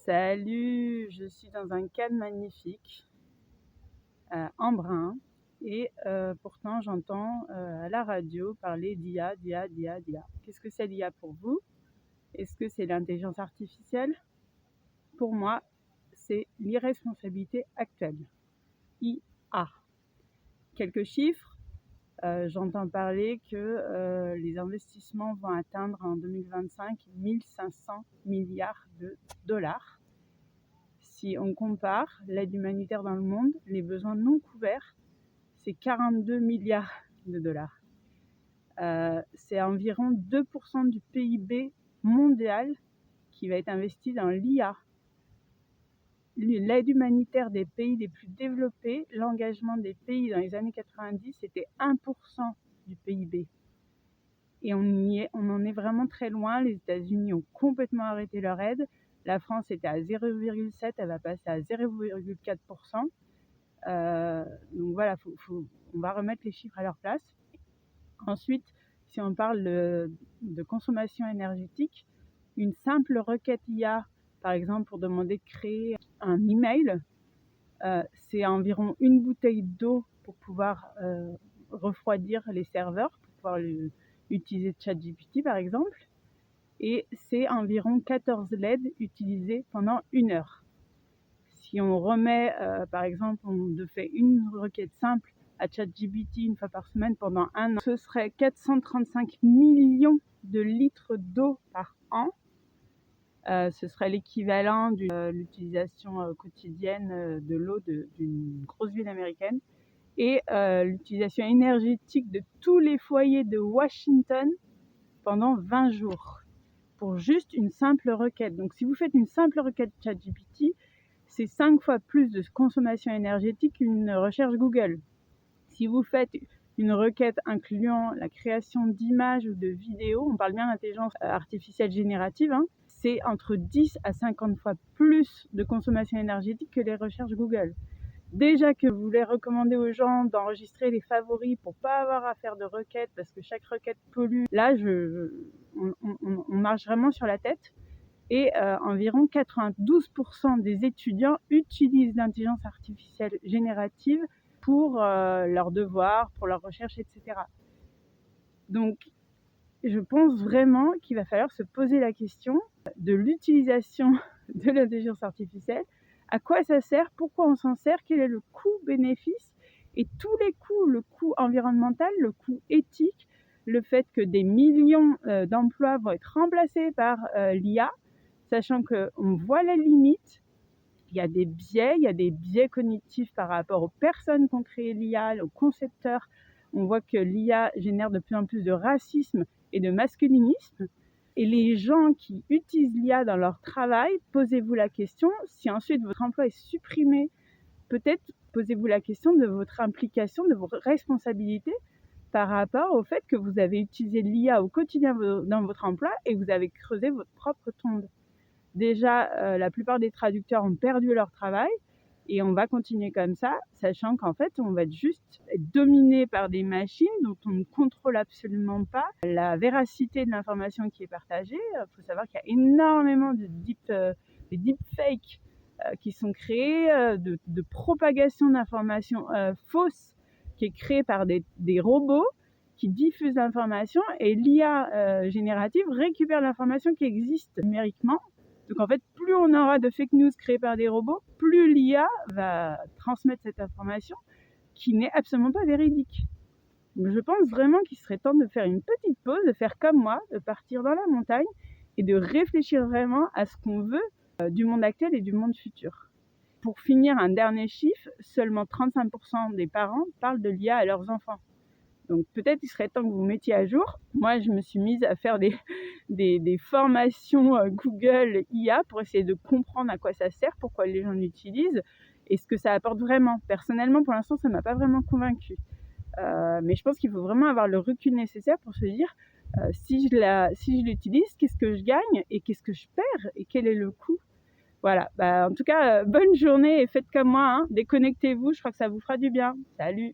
Salut, je suis dans un cadre magnifique, en brun et pourtant j'entends, à la radio parler d'IA, d'IA, d'IA, d'IA. Qu'est-ce que c'est l'IA pour vous? Est-ce que c'est l'intelligence artificielle? Pour moi, c'est l'irresponsabilité actuelle. IA. Quelques chiffres, j'entends parler que les investissements vont atteindre en 2025 1500 milliards de dollars. Si on compare l'aide humanitaire dans le monde, les besoins non couverts, c'est 42 milliards de dollars. C'est environ 2% du PIB mondial qui va être investi dans l'IA. L'aide humanitaire des pays les plus développés, l'engagement des pays dans les années 90, c'était 1% du PIB. Et on en est vraiment très loin. Les États-Unis ont complètement arrêté leur aide. La France était à 0,7, elle va passer à 0,4%. Donc voilà, on va remettre les chiffres à leur place. Ensuite, si on parle de consommation énergétique, une simple requête IA, par exemple pour demander de créer un email, c'est environ une bouteille d'eau pour pouvoir refroidir les serveurs, pour pouvoir utiliser ChatGPT par exemple. Et c'est environ 14 LED utilisés pendant 1 heure. Si on remet, par exemple, on fait une requête simple à ChatGPT une fois par semaine pendant 1 an, ce serait 435 millions de litres d'eau par an. Ce serait l'équivalent de l'utilisation quotidienne de l'eau d'une grosse ville américaine. Et l'utilisation énergétique de tous les foyers de Washington pendant 20 jours. Pour juste une simple requête. Donc si vous faites une simple requête ChatGPT, c'est 5 fois plus de consommation énergétique qu'une recherche Google. Si vous faites une requête incluant la création d'images ou de vidéos, on parle bien d'intelligence artificielle générative, c'est entre 10 à 50 fois plus de consommation énergétique que les recherches Google. Déjà que vous voulez recommander aux gens d'enregistrer les favoris pour pas avoir à faire de requêtes parce que chaque requête pollue, là on marche vraiment sur la tête. Et environ 92% des étudiants utilisent l'intelligence artificielle générative pour leurs devoirs, pour leurs recherches, etc. Donc, je pense vraiment qu'il va falloir se poser la question de l'utilisation de l'intelligence artificielle. À quoi ça sert? Pourquoi on s'en sert? Quel est le coût-bénéfice? Et tous les coûts, le coût environnemental, le coût éthique, le fait que des millions d'emplois vont être remplacés par l'IA, sachant qu'on voit les limites. Il y a des biais cognitifs par rapport aux personnes qui ont créé l'IA, aux concepteurs. On voit que l'IA génère de plus en plus de racisme et de masculinisme. Et les gens qui utilisent l'IA dans leur travail, posez-vous la question, si ensuite votre emploi est supprimé, peut-être posez-vous la question de votre implication, de vos responsabilités par rapport au fait que vous avez utilisé l'IA au quotidien dans votre emploi et que vous avez creusé votre propre tombe. Déjà, la plupart des traducteurs ont perdu leur travail et on va continuer comme ça, sachant qu'en fait, on va juste être dominé par des machines dont on ne contrôle absolument pas la véracité de l'information qui est partagée. Il faut savoir qu'il y a énormément de deepfakes qui sont créés, de propagation d'informations fausses qui est créée par des robots qui diffusent l'information et l'IA générative récupère l'information qui existe numériquement. Donc en fait, plus on aura de fake news créées par des robots, plus l'IA va transmettre cette information qui n'est absolument pas véridique. Donc je pense vraiment qu'il serait temps de faire une petite pause, de faire comme moi, de partir dans la montagne et de réfléchir vraiment à ce qu'on veut du monde actuel et du monde futur. Pour finir, un dernier chiffre, seulement 35% des parents parlent de l'IA à leurs enfants. Donc peut-être il serait temps que vous vous mettiez à jour. Moi, je me suis mise à faire des formations Google IA pour essayer de comprendre à quoi ça sert, pourquoi les gens l'utilisent et ce que ça apporte vraiment. Personnellement, pour l'instant, ça ne m'a pas vraiment convaincue. Mais je pense qu'il faut vraiment avoir le recul nécessaire pour se dire si je l'utilise, qu'est-ce que je gagne et qu'est-ce que je perds et quel est le coût. Voilà, en tout cas, bonne journée et faites comme moi, déconnectez-vous, je crois que ça vous fera du bien. Salut!